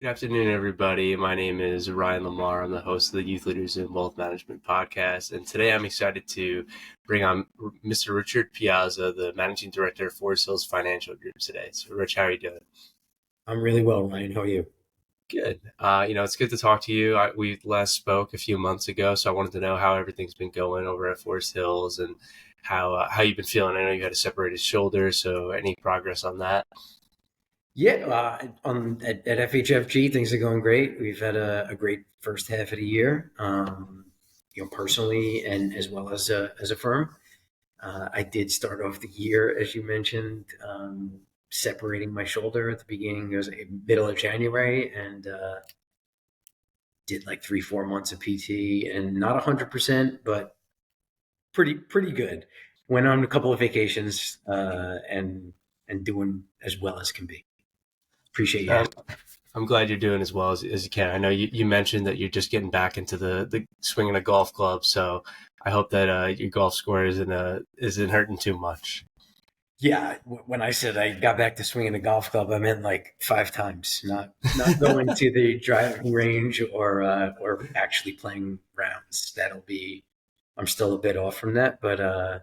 Good afternoon, everybody. My name is Ryan Lamar. I'm the host of the Youth Leaders in Wealth Management podcast. And today I'm excited to bring on Mr. Richard Piazza, the Managing Director of Forest Hills Financial Group today. So, Rich, how are you doing? I'm really well, Ryan. How are you? Good. It's good to talk to you. We last spoke a few months ago, so I wanted to know how everything's been going over at Forest Hills and how you've been feeling. I know you had a separated shoulder, so any progress on that? Yeah, at FHFG, things are going great. We've had a great first half of the year, personally and as well as a firm. I did start off the year, as you mentioned, separating my shoulder at the beginning. It was middle of January, and did like 3-4 months of PT, and not 100%, but pretty good. Went on a couple of vacations, and doing as well as can be. Appreciate you Um, asking. I'm glad you're doing as well as you can. I know you mentioned that you're just getting back into the swinging a golf club, so I hope that your golf score isn't hurting too much. Yeah, when I said I got back to swinging a golf club, I meant like 5 times, not going to the driving range or actually playing rounds. I'm still a bit off from that, but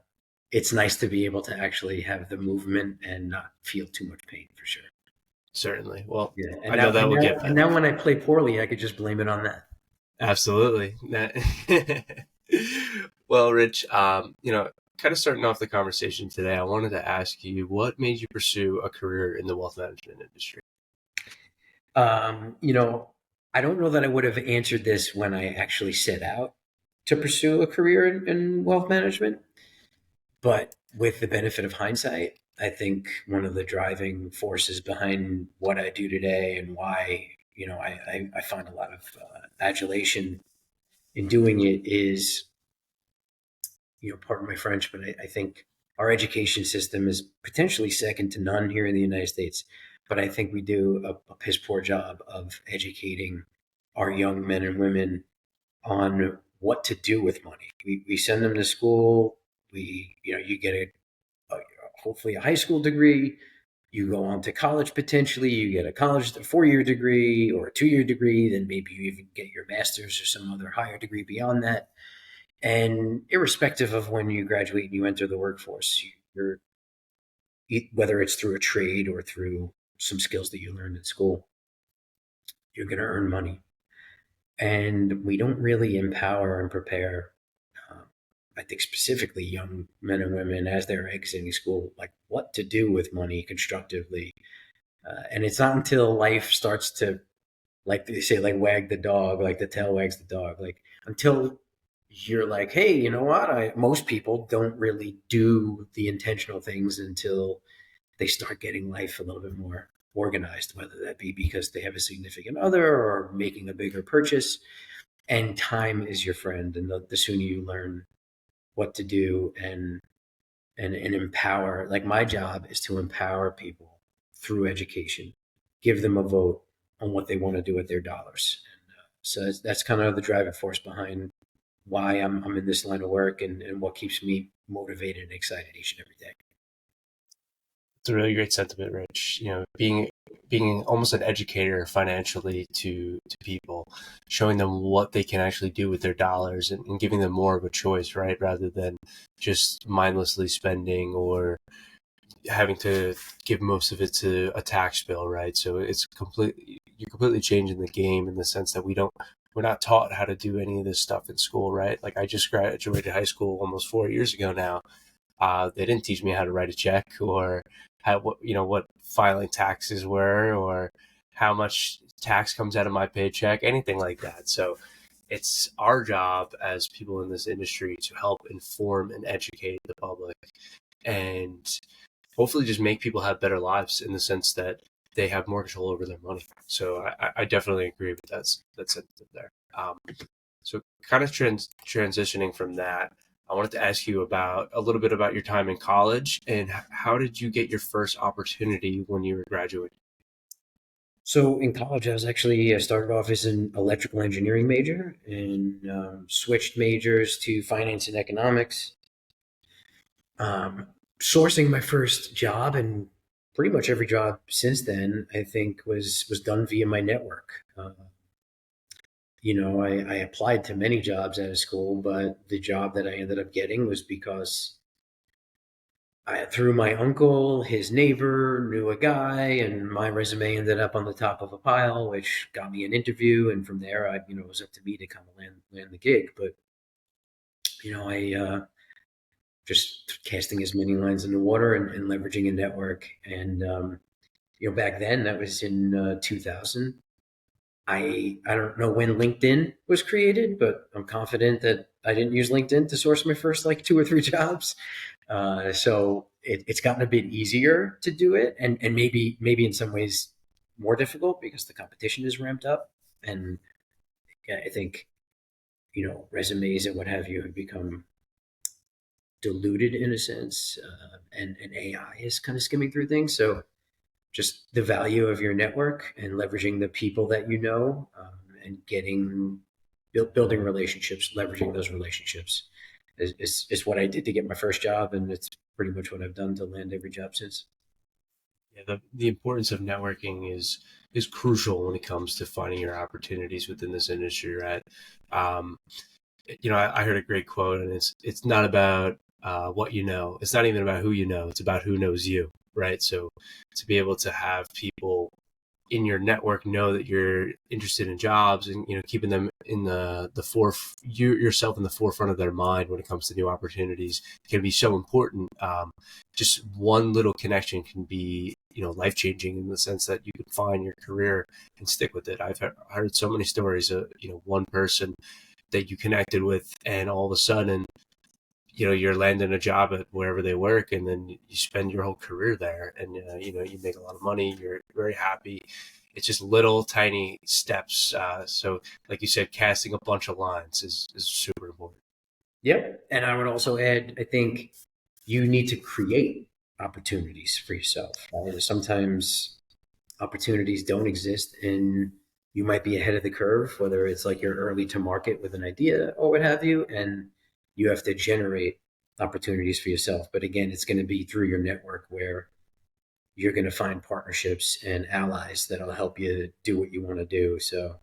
it's nice to be able to actually have the movement and not feel too much pain for sure. Certainly. Well, Yeah, I know that will get and better. now when I play poorly, I could just blame it on that. Absolutely. Well, Rich, kind of starting off the conversation today, I wanted to ask you what made you pursue a career in the wealth management industry? Um, you know, I don't know that I would have answered this when I actually set out to pursue a career in wealth management. But with the benefit of hindsight, I think one of the driving forces behind what I do today and why, I find a lot of adulation in doing it is, pardon my French, but I think our education system is potentially second to none here in the United States. But I think we do a piss poor job of educating our young men and women on what to do with money. We send them to school. You get a hopefully a high school degree. You go on to college potentially. You get a 4-year degree or a 2-year degree. Then maybe you even get your master's or some other higher degree beyond that. And irrespective of when you graduate and you enter the workforce, whether it's through a trade or through some skills that you learned in school, you're going to earn money. And we don't really empower and prepare, I think specifically young men and women as they're exiting school, like what to do with money constructively. And it's not until life starts to, like they say, like wag the dog, like the tail wags the dog, like until you're like, hey, you know what? Most people don't really do the intentional things until they start getting life a little bit more organized, whether that be because they have a significant other or making a bigger purchase. And time is your friend. And the sooner you learn what to do and empower, like my job is to empower people through education, give them a vote on what they want to do with their dollars. So that's kind of the driving force behind why I'm in this line of work and what keeps me motivated and excited each and every day. It's a really great sentiment, Rich. Being almost an educator financially to people, showing them what they can actually do with their dollars and giving them more of a choice, right? Rather than just mindlessly spending or having to give most of it to a tax bill, right? So you're completely changing the game in the sense that we're not taught how to do any of this stuff in school, right? Like I just graduated high school almost 4 years ago now. They didn't teach me how to write a check or what filing taxes were or how much tax comes out of my paycheck, anything like that. So it's our job as people in this industry to help inform and educate the public and hopefully just make people have better lives in the sense that they have more control over their money. So I definitely agree with that sentiment there. So kind of transitioning from that, I wanted to ask you about a little bit about your time in college and how did you get your first opportunity when you were graduating? So in college, I started off as an electrical engineering major and switched majors to finance and economics. Sourcing my first job and pretty much every job since then, I think, was done via my network. I applied to many jobs out of school, but the job that I ended up getting was because through my uncle, his neighbor knew a guy, and my resume ended up on the top of a pile, which got me an interview. And from there, it was up to me to kind of land the gig. But I just casting as many lines in the water and leveraging a network. And back then, that was in 2000. I don't know when LinkedIn was created, but I'm confident that I didn't use LinkedIn to source my first like 2 or 3 jobs. So it's gotten a bit easier to do it, and maybe in some ways more difficult because the competition is ramped up. And yeah, I think resumes and what have you have become diluted in a sense, and AI is kind of skimming through things. So just the value of your network and leveraging the people that and building relationships, leveraging those relationships is what I did to get my first job, and it's pretty much what I've done to land every job since. Yeah, the importance of networking is crucial when it comes to finding your opportunities within this industry, right? Um, I heard a great quote, and it's not about what you know. It's not even about who you know. It's about who knows you, right? So to be able to have people in your network know that you're interested in jobs, and keeping them in yourself in the forefront of their mind when it comes to new opportunities can be so important. Just one little connection can be life changing in the sense that you can find your career and stick with it. I've heard so many stories of one person that you connected with, and all of a sudden you're landing a job at wherever they work, and then you spend your whole career there, and you make a lot of money, you're very happy. It's just little tiny steps. So like you said, casting a bunch of lines is super important. Yep. And I would also add, I think you need to create opportunities for yourself. Right? Sometimes opportunities don't exist, and you might be ahead of the curve, whether it's like you're early to market with an idea or what have you, and you have to generate opportunities for yourself. But again, it's going to be through your network where you're going to find partnerships and allies that'll help you do what you want to do. So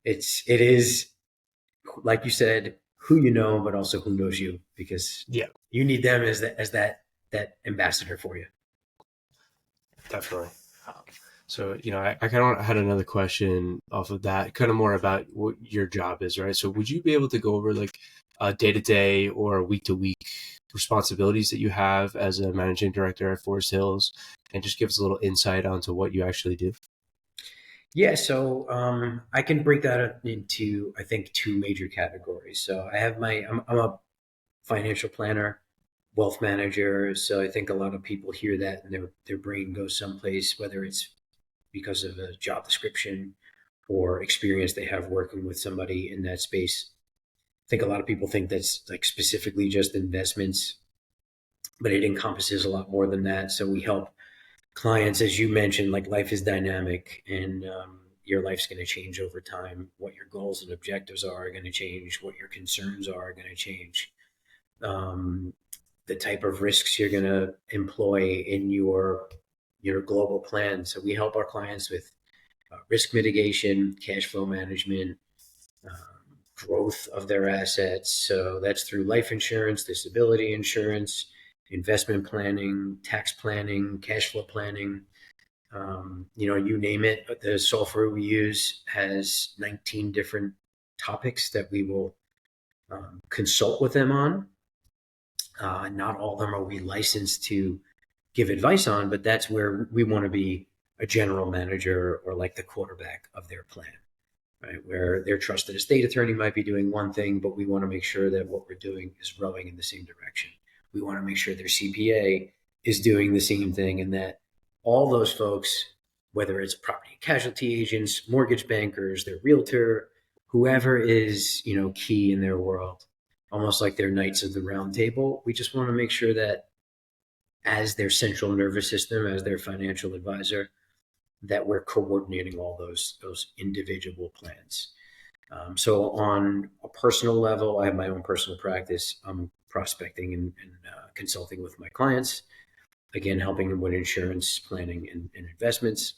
it is like you said, who you know, but also who knows you, because Yeah, you need them as that ambassador for you. definitely. So, I kind of had another question off of that, kind of more about what your job is, right? So, would you be able to go over like day to day or week to week responsibilities that you have as a managing director at Forest Hills, and just give us a little insight onto what you actually do? Yeah, so I can break that into, I think, 2 major categories. So I'm a financial planner, wealth manager. So I think a lot of people hear that and their brain goes someplace, whether it's because of a job description or experience they have working with somebody in that space. I think a lot of people think that's like specifically just investments, but it encompasses a lot more than that. So we help clients, as you mentioned, like life is dynamic, and your life's going to change over time. What your goals and objectives are going to change. What your concerns are going to change. Um, the type of risks you're going to employ in your global plan. So we help our clients with risk mitigation, cash flow management, growth of their assets. So that's through life insurance, disability insurance, investment planning, tax planning, cash flow planning. You name it. The software we use has 19 different topics that we will consult with them on. Not all of them are we licensed to give advice on, but that's where we want to be a general manager or like the quarterback of their plan, right? Where their trusted estate attorney might be doing one thing, but we want to make sure that what we're doing is rowing in the same direction. We want to make sure their CPA is doing the same thing, and that all those folks, whether it's property and casualty agents, mortgage bankers, their realtor, whoever is, key in their world, almost like they're knights of the round table. We just want to make sure that as their central nervous system, as their financial advisor, that we're coordinating all those individual plans. So on a personal level, I have my own personal practice. I'm prospecting and consulting with my clients. again, helping them with insurance planning and investments.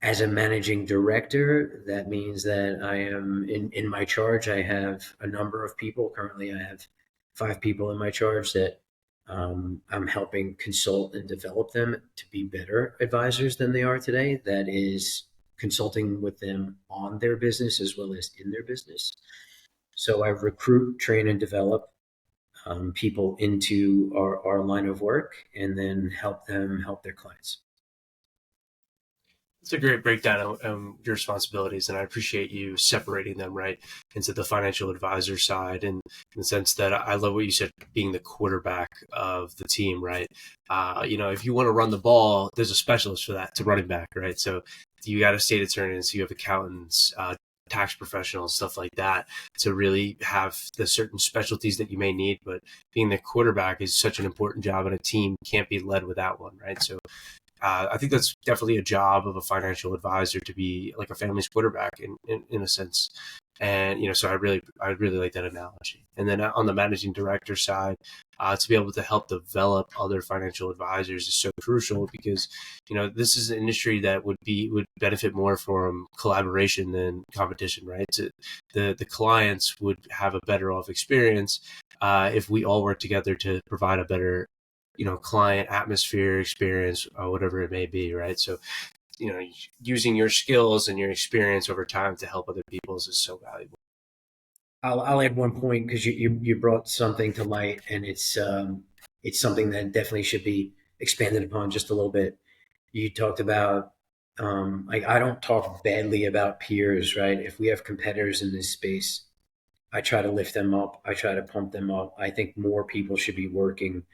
As a managing director, that means that I am in my charge. I have a number of people. Currently, I have 5 people in my charge that I'm helping consult and develop them to be better advisors than they are today. That is consulting with them on their business as well as in their business. So I recruit, train, and develop people into our line of work and then help them help their clients. It's a great breakdown of your responsibilities, and I appreciate you separating them right into the financial advisor side, and in the sense that I love what you said, being the quarterback of the team, right? If you want to run the ball, there's a specialist for that, to running back, right? So you got a state attorneys, you have accountants, tax professionals, stuff like that, to really have the certain specialties that you may need. But being the quarterback is such an important job, and a team can't be led without one, right? So I think that's definitely a job of a financial advisor, to be like a family's quarterback in a sense. And so I really like that analogy. And then on the managing director side, to be able to help develop other financial advisors is so crucial, because this is an industry that would benefit more from collaboration than competition, right? So the clients would have a better off experience if we all work together to provide a better client atmosphere, experience, whatever it may be, right? So, using your skills and your experience over time to help other people is so valuable. I'll add one point because you brought something to light, and it's something that definitely should be expanded upon just a little bit. You talked about like, I don't talk badly about peers, right? If we have competitors in this space, I try to lift them up. I try to pump them up. I think more people should be working.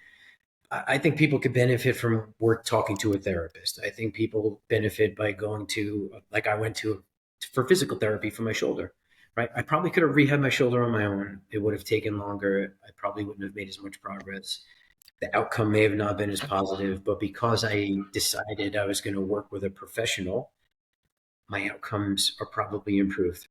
I think people could benefit from work talking to a therapist. I think people benefit by going to, like I went to for physical therapy for my shoulder, right? I probably could have rehabbed my shoulder on my own. It would have taken longer. I probably wouldn't have made as much progress. The outcome may have not been as positive, but because I decided I was going to work with a professional, my outcomes are probably improved.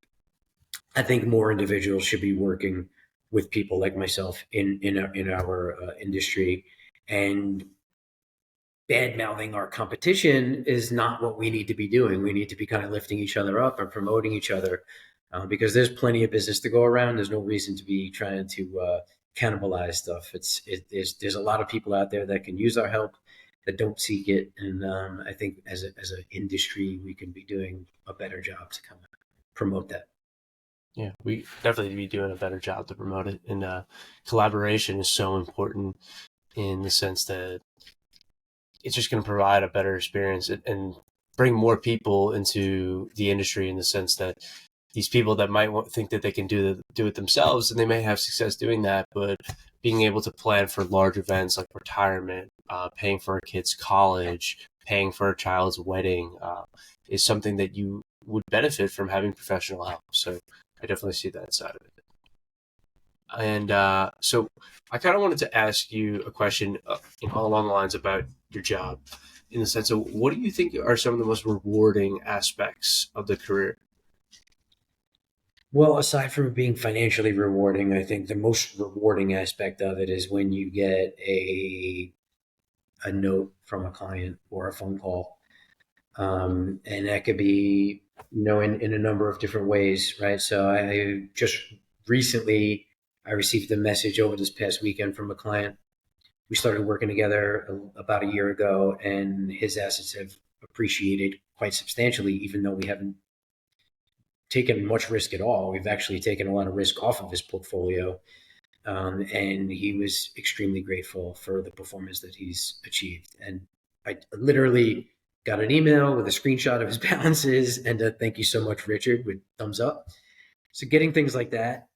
I think more individuals should be working with people like myself in our industry, and bad mouthing our competition is not what we need to be doing. We need to be kind of lifting each other up and promoting each other, because there's plenty of business to go around. There's no reason to be trying to cannibalize stuff. There's a lot of people out there that can use our help that don't seek it, and I think as an industry we can be doing a better job to kind of promote that. Yeah, we definitely be doing a better job to promote it. And collaboration is so important, in the sense that it's just going to provide a better experience and bring more people into the industry, in the sense that these people that might think that they can do it themselves, and they may have success doing that, but being able to plan for large events like retirement, paying for a kid's college, paying for a child's wedding, is something that you would benefit from having professional help. So I definitely see that side of it. And so I kind of wanted to ask you a question, along the lines about your job, in the sense of, what do you think are some of the most rewarding aspects of the career? Well, aside from it being financially rewarding, I think the most rewarding aspect of it is when you get a note from a client or a phone call, and that could be in a number of different ways, right? So I just recently I received a message over this past weekend from a client. We started working together about a year ago, and his assets have appreciated quite substantially, even though we haven't taken much risk at all. We've actually taken a lot of risk off of his portfolio. And he was extremely grateful for the performance that he's achieved. And I literally got an email with a screenshot of his balances and a thank you so much, Richard, with thumbs up. So getting things like that.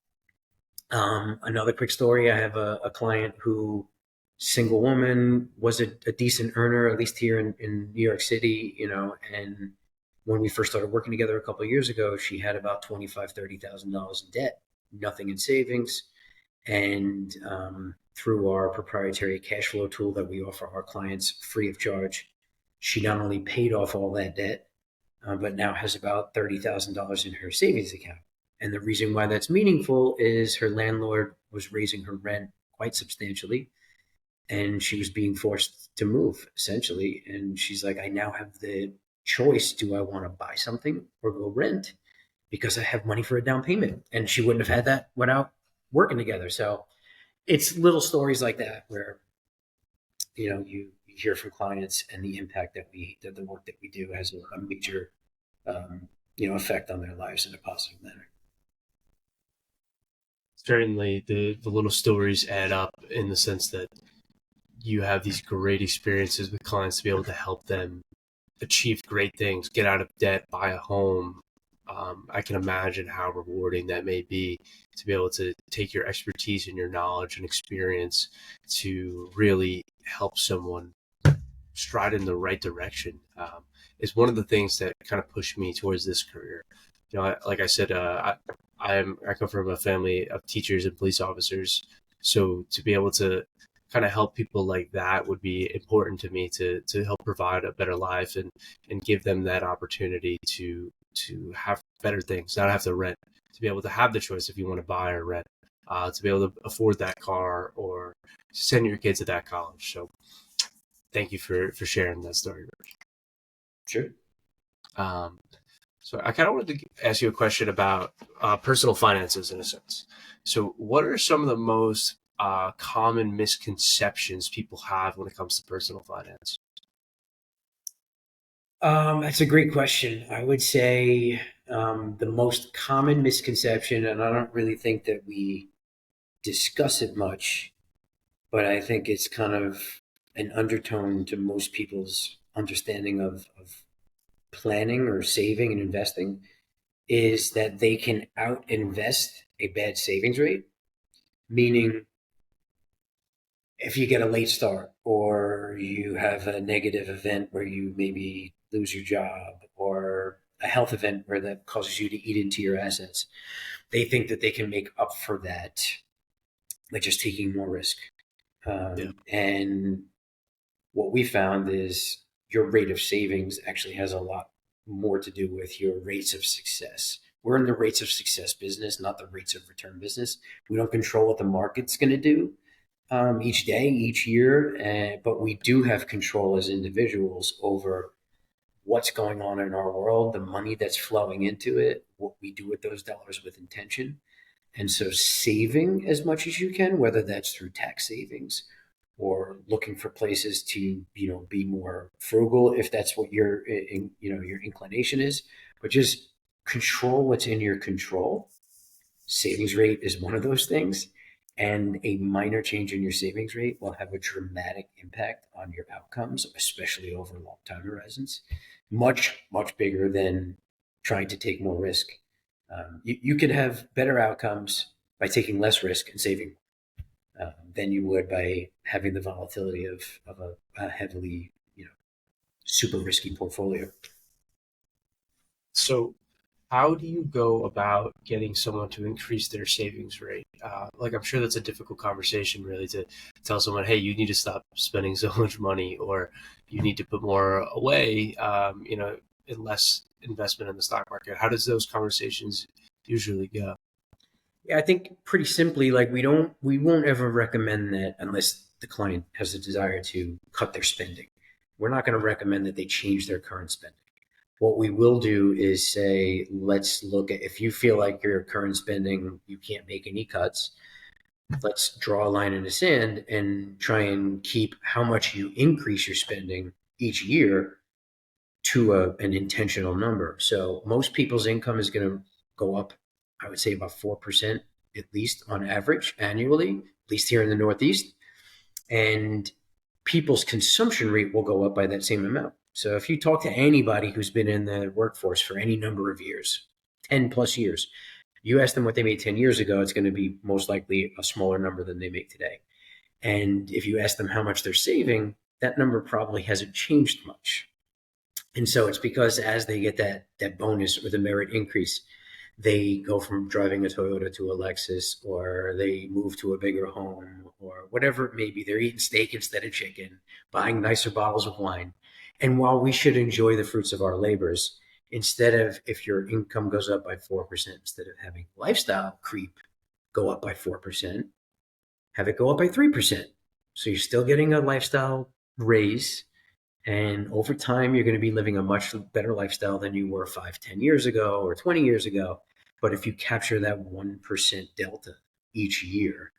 Another quick story. I have a client who, single woman, was a decent earner, at least here in New York City, and when we first started working together a couple of years ago, she had about $25,000-$30,000 in debt, nothing in savings. And through our proprietary cash flow tool that we offer our clients free of charge, she not only paid off all that debt, but now has about $30,000 in her savings account. And the reason why that's meaningful is her landlord was raising her rent quite substantially. and she was being forced to move essentially. And she's like, I now have the choice. Do I want to buy something or go rent? Because I have money for a down payment. And she wouldn't have had that without working together. So it's little stories like that where, you hear from clients and the impact that the work that we do has a major, effect on their lives in a positive manner. Certainly, the little stories add up in the sense that you have these great experiences with clients to be able to help them achieve great things, get out of debt, buy a home. I can imagine how rewarding that may be to be able to take your expertise and your knowledge and experience to really help someone stride in the right direction. Is one of the things that kind of pushed me towards this career. Like I said, I come from a family of teachers and police officers, so to be able to kind of help people like that would be important to me to help provide a better life and give them that opportunity to have better things, not have to rent, to be able to have the choice if you want to buy or rent, to be able to afford that car or send your kids to that college. So thank you for sharing that story. Sure. Um, so I kind of wanted to ask you a question about personal finances in a sense. So what are some of the most common misconceptions people have when it comes to personal finance? That's a great question. I would say the most common misconception, and I don't really think that we discuss it much, but I think it's kind of an undertone to most people's understanding of planning or saving and investing, is that they can out invest a bad savings rate. Meaning, if you get a late start or you have a negative event where you maybe lose your job, or a health event where that causes you to eat into your assets, they think that they can make up for that by just taking more risk. Yeah. And what we found is your rate of savings actually has a lot more to do with your rates of success. We're in the rates of success business, not the rates of return business. We don't control what the market's going to do each day, each year, but we do have control as individuals over what's going on in our world, the money that's flowing into it, what we do with those dollars with intention. And so saving as much as you can, whether that's through tax savings or looking for places to, be more frugal if that's what your inclination is, but just control what's in your control. Savings rate is one of those things. And a minor change in your savings rate will have a dramatic impact on your outcomes, especially over long time horizons. Much, much bigger than trying to take more risk. You could have better outcomes by taking less risk and saving than you would by having the volatility of a heavily, super risky portfolio. So how do you go about getting someone to increase their savings rate? Like, I'm sure that's a difficult conversation, really, to tell someone, hey, you need to stop spending so much money, or you need to put more away, in less investment in the stock market. How does those conversations usually go? Yeah, I think pretty simply, like we won't ever recommend that unless the client has a desire to cut their spending. We're not going to recommend that they change their current spending. What we will do is say, let's look at, if you feel like your current spending, you can't make any cuts, let's draw a line in the sand and try and keep how much you increase your spending each year to an intentional number. So most people's income is going to go up, I would say about 4% at least on average annually, at least here in the Northeast. And people's consumption rate will go up by that same amount. So if you talk to anybody who's been in the workforce for any number of years, 10 plus years, you ask them what they made 10 years ago, it's going to be most likely a smaller number than they make today. And if you ask them how much they're saving, that number probably hasn't changed much. And so it's because as they get that bonus or the merit increase, they go from driving a Toyota to a Lexus, or they move to a bigger home, or whatever it may be. They're eating steak instead of chicken, buying nicer bottles of wine. And while we should enjoy the fruits of our labors, instead of, if your income goes up by 4%, instead of having lifestyle creep go up by 4%, have it go up by 3%. So you're still getting a lifestyle raise. And over time, you're going to be living a much better lifestyle than you were 5, 10 years ago or 20 years ago. But if you capture that 1% delta each year,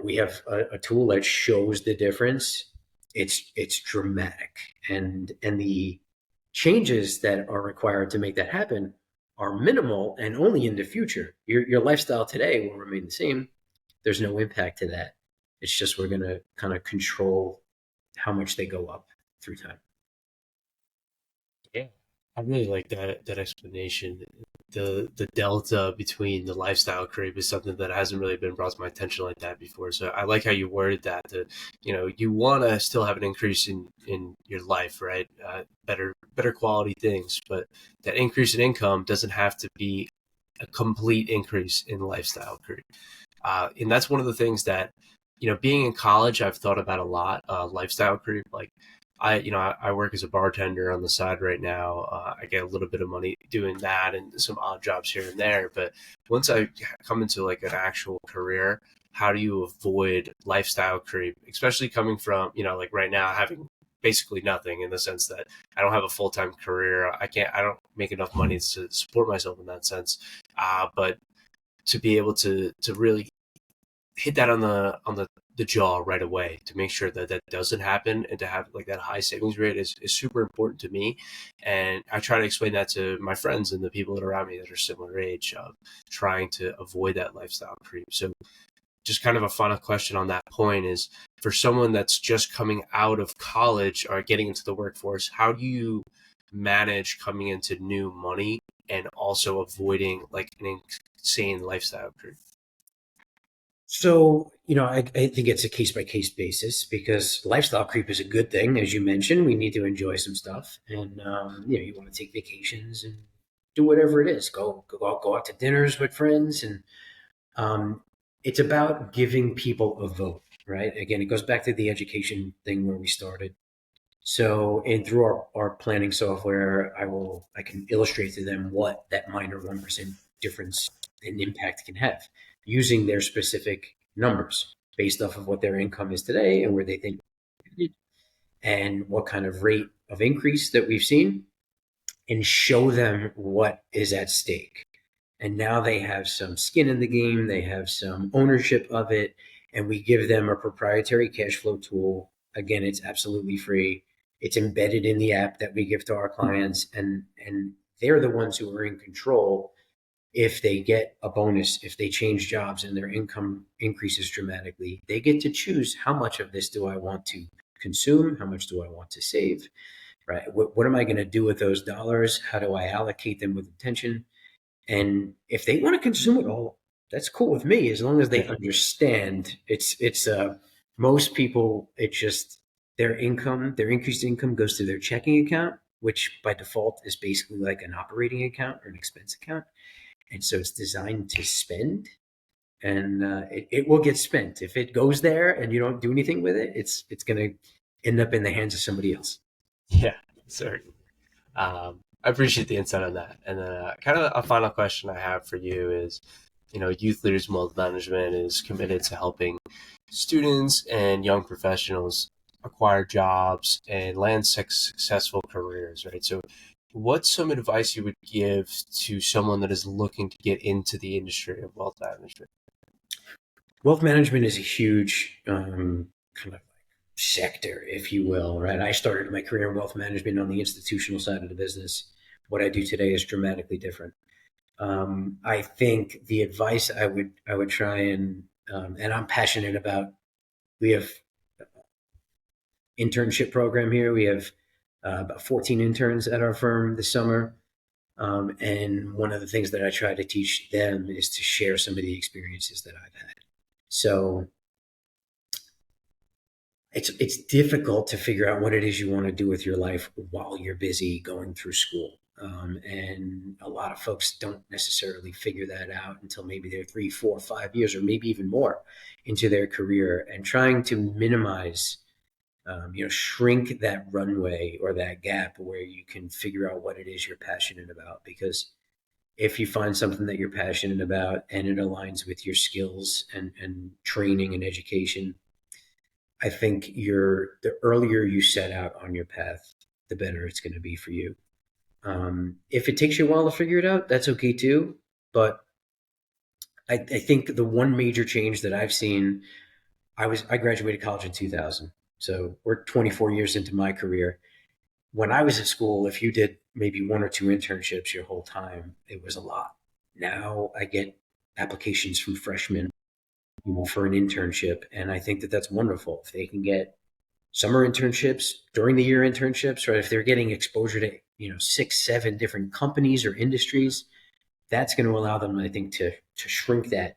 we have a tool that shows the difference. It's dramatic, and the changes that are required to make that happen are minimal and only in the future. Your lifestyle today will remain the same. There's no impact to that. It's just we're going to kind of control how much they go up through time. Yeah, I really like that explanation. The delta between the lifestyle creep is something that hasn't really been brought to my attention like that before. So I like how you worded that. You want to still have an increase in your life, right? Better quality things, but that increase in income doesn't have to be a complete increase in lifestyle creep. And that's one of the things that, being in college, I've thought about a lot. Lifestyle creep, like I work as a bartender on the side right now. I get a little bit of money doing that and some odd jobs here and there. But once I come into like an actual career, how do you avoid lifestyle creep, especially coming from, like right now having basically nothing in the sense that I don't have a full-time career. I don't make enough money to support myself in that sense. But to be able to really hit that on the jaw right away to make sure that that doesn't happen, and to have like that high savings rate is super important to me. And I try to explain that to my friends and the people that are around me that are similar age, of trying to avoid that lifestyle creep. So just kind of a final question on that point is, for someone that's just coming out of college or getting into the workforce, how do you manage coming into new money and also avoiding like an insane lifestyle creep? So, I think it's a case by case basis because lifestyle creep is a good thing. As you mentioned, we need to enjoy some stuff, and you want to take vacations and do whatever it is. Go out to dinners with friends, and um, it's about giving people a vote, right? Again, it goes back to the education thing where we started. So, and through our planning software, I can illustrate to them what that minor 1% difference in impact can have using their specific numbers based off of what their income is today and where they think and what kind of rate of increase that we've seen, and show them what is at stake. And now they have some skin in the game, they have some ownership of it, and we give them a proprietary cash flow tool. Again, it's absolutely free. It's embedded in the app that we give to our clients, and they're the ones who are in control. If they get a bonus, if they change jobs and their income increases dramatically, they get to choose how much of this do I want to consume, how much do I want to save, right? What am I going to do with those dollars? How do I allocate them with intention? And if they want to consume it all, that's cool with me as long as they Yeah. understand. It's most people, it's just their income, their increased income goes to their checking account, which by default is basically like an operating account or an expense account. And so it's designed to spend, and it will get spent. If it goes there and you don't do anything with it, it's going to end up in the hands of somebody else. Yeah, sorry. I appreciate the insight on that. And then, kind of a final question I have for you is, Youth Leaders Wealth Management is committed to helping students and young professionals acquire jobs and land successful careers, right? So, what's some advice you would give to someone that is looking to get into the industry of wealth management? Wealth management is a huge kind of sector, if you will, right? I started my career in wealth management on the institutional side of the business. What I do today is dramatically different. I think the advice I would try and I'm passionate about. We have internship program here. We have about 14 interns at our firm this summer. And one of the things that I try to teach them is to share some of the experiences that I've had. So it's difficult to figure out what it is you want to do with your life while you're busy going through school. And a lot of folks don't necessarily figure that out until maybe they're 3, 4, 5 years, or maybe even more into their career, and trying to minimize, shrink that runway or that gap where you can figure out what it is you're passionate about. Because if you find something that you're passionate about and it aligns with your skills and training and education, I think the earlier you set out on your path, the better it's going to be for you. If it takes you a while to figure it out, that's okay too. But I think the one major change that I've seen, I graduated college in 2000, so we're 24 years into my career. When I was at school, if you did maybe one or two internships your whole time, it was a lot. Now I get applications from freshmen, for an internship, and I think that that's wonderful. If they can get summer internships, during the year internships, right? If they're getting exposure to 6, 7 different companies or industries, that's going to allow them, I think, to shrink that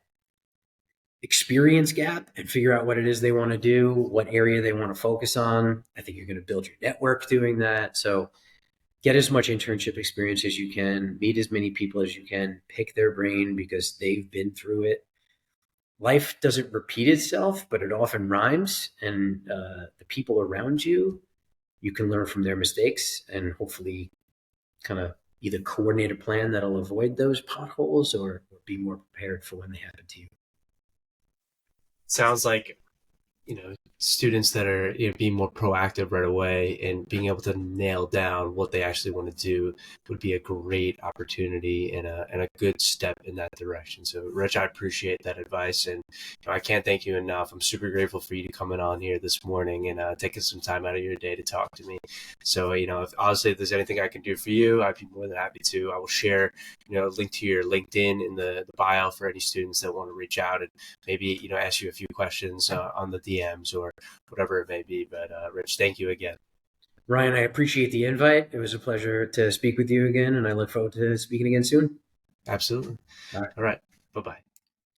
experience gap and figure out what it is they want to do, what area they want to focus on. I think you're going to build your network doing that. So get as much internship experience as you can, meet as many people as you can, pick their brain because they've been through it. Life doesn't repeat itself, but it often rhymes. And the people around you, you can learn from their mistakes and hopefully kind of either coordinate a plan that'll avoid those potholes or be more prepared for when they happen to you. Sounds like students that are being more proactive right away and being able to nail down what they actually want to do would be a great opportunity and a good step in that direction. So Rich, I appreciate that advice, and I can't thank you enough. I'm super grateful for you to coming on here this morning and taking some time out of your day to talk to me. So if there's anything I can do for you, I'd be more than happy to. I will share a link to your LinkedIn in the bio for any students that want to reach out and maybe ask you a few questions on the DMs or whatever it may be. But Rich, thank you again. Ryan, I appreciate the invite. It was a pleasure to speak with you again, and I look forward to speaking again soon. Absolutely. All right. All right. Bye-bye.